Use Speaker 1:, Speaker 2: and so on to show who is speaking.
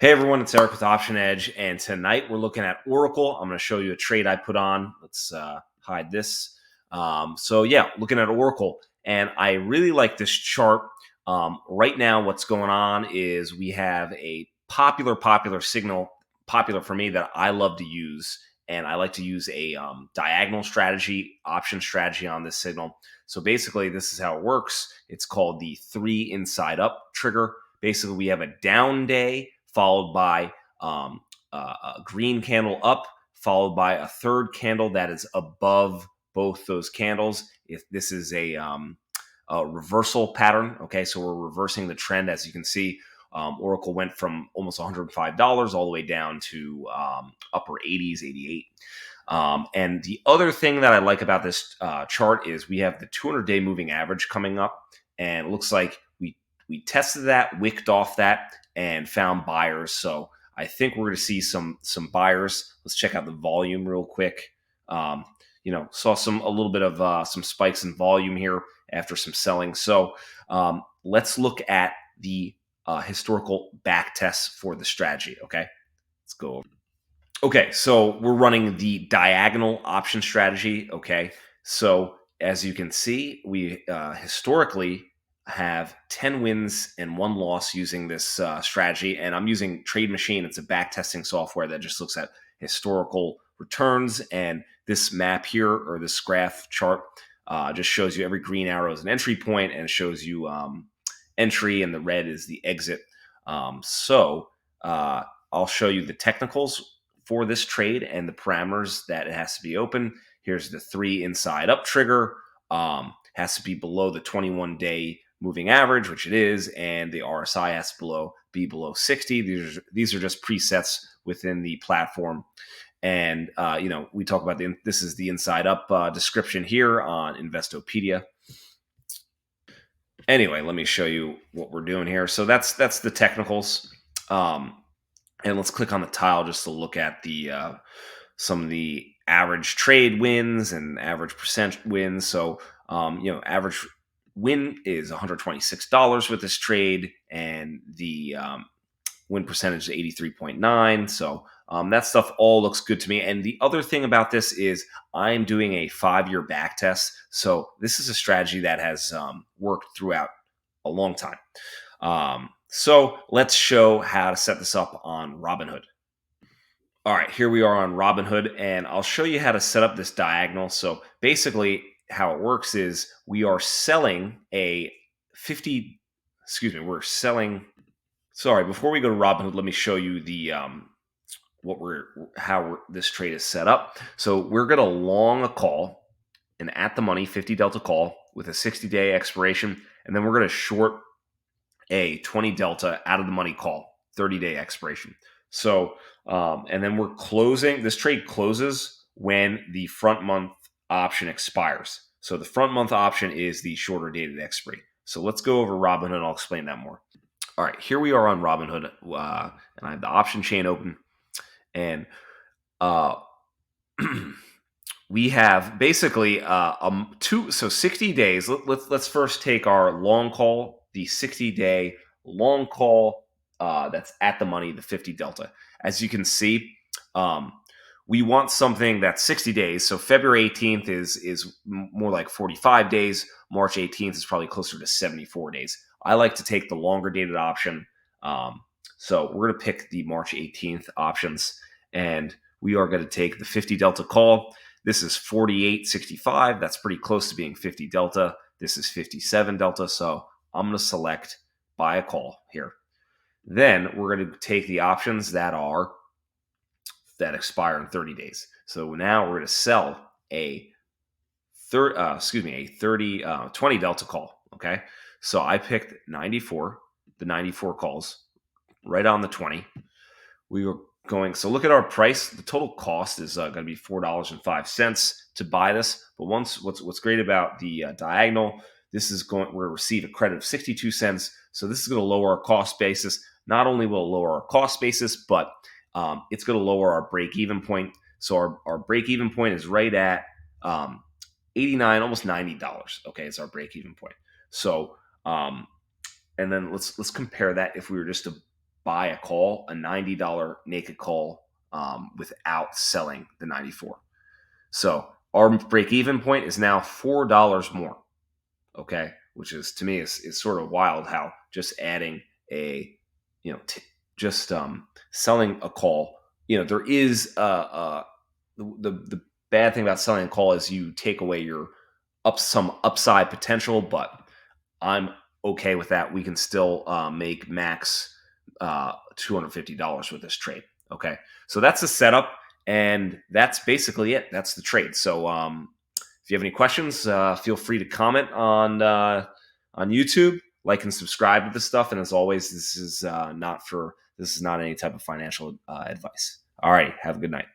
Speaker 1: Hey everyone, it's Eric with Option Edge, and tonight we're looking at Oracle. I'm going to show you a trade I put on. Let's hide this. Looking at Oracle, and I really like this chart. Right now, what's going on is we have a popular signal, popular for me that I love to use, and I like to use a diagonal strategy, option strategy on this signal. So basically, this is how it works. It's called the 3 inside up trigger. Basically, we have a down day followed by a green candle up, followed by a third candle that is above both those candles. If this is a reversal pattern, okay, so we're reversing the trend. As you can see, Oracle went from almost $105 all the way down to upper 80s, 88. And the other thing that I like about this chart is we have the 200-day moving average coming up, and it looks like we tested that, wicked off that, and found buyers. So I think we're going to see some buyers. Let's check out the volume real quick. Saw a little bit of some spikes in volume here after some selling. So let's look at the historical back tests for the strategy. Okay, let's go over. Okay, so we're running the diagonal option strategy. Okay, so as you can see, we historically have 10 wins and 1 loss using this strategy, and I'm using Trade Machine. It's a back testing software that just looks at historical returns, and this map here, or this graph chart, just shows you every green arrow is an entry point, and it shows you entry, and the red is the exit. I'll show you the technicals for this trade and the parameters that it has to be open. Here's the 3 inside up trigger. Has to be below the 21-day moving average, which it is, and the RSI has to be below 60. These are just presets within the platform. And we talk about this is the inside up description here on Investopedia. Anyway, let me show you what we're doing here. So that's the technicals. And let's click on the tile just to look at the some of the average trade wins and average percent wins. So average win is $126 with this trade, and the win percentage is 83.9. So that stuff all looks good to me. And the other thing about this is I'm doing a 5-year back test. So this is a strategy that has worked throughout a long time. So let's show how to set this up on Robinhood. All right, here we are on Robinhood, and I'll show you how to set up this diagonal. So basically how it works is we are selling before we go to Robinhood, let me show you the this trade is set up. So we're going to long a call, an at the money 50 delta call with a 60-day expiration, and then we're going to short a 20 delta out of the money call, 30-day expiration. So, and then we're closing. This trade closes when the front month option expires. So the front month option is the shorter dated expiry. So let's go over Robinhood, and I'll explain that more. All right, here we are on Robinhood, and I have the option chain open, and we have basically 60 days. Let's first take our long call, the 60-day long call that's at the money, the 50 delta. As you can see, we want something that's 60 days. So February 18th is more like 45 days. March 18th is probably closer to 74 days. I like to take the longer dated option. So we're going to pick the March 18th options, and we are going to take the 50 delta call. This is 48.65. That's pretty close to being 50 delta. This is 57 delta. So I'm going to select buy a call here. Then we're going to take the options that expire in 30 days. So now we're going to sell a 20 delta call. Okay. So I picked 94, the 94 calls right on the 20. We were going, so look at our price. The total cost is going to be $4.05 to buy this. But what's great about the diagonal, we're going to receive a credit of 62 cents. So this is going to lower our cost basis. Not only will it lower our cost basis, but it's going to lower our break-even point. So our break-even point is right at $89, almost $90. Okay, it's our break-even point. So and then let's compare that if we were just to buy a call, a $90 naked call, without selling the 94. So our break even point is now $4 more. Okay, which is, to me, is sort of wild how just adding a, just selling a call. There is the bad thing about selling a call is you take away your some upside potential, but I'm okay with that. We can still make max $250 with this trade. Okay, so that's the setup, and that's basically it. That's the trade. So if you have any questions, feel free to comment on YouTube, like and subscribe to this stuff. And as always, this is not any type of financial advice. All right, have a good night.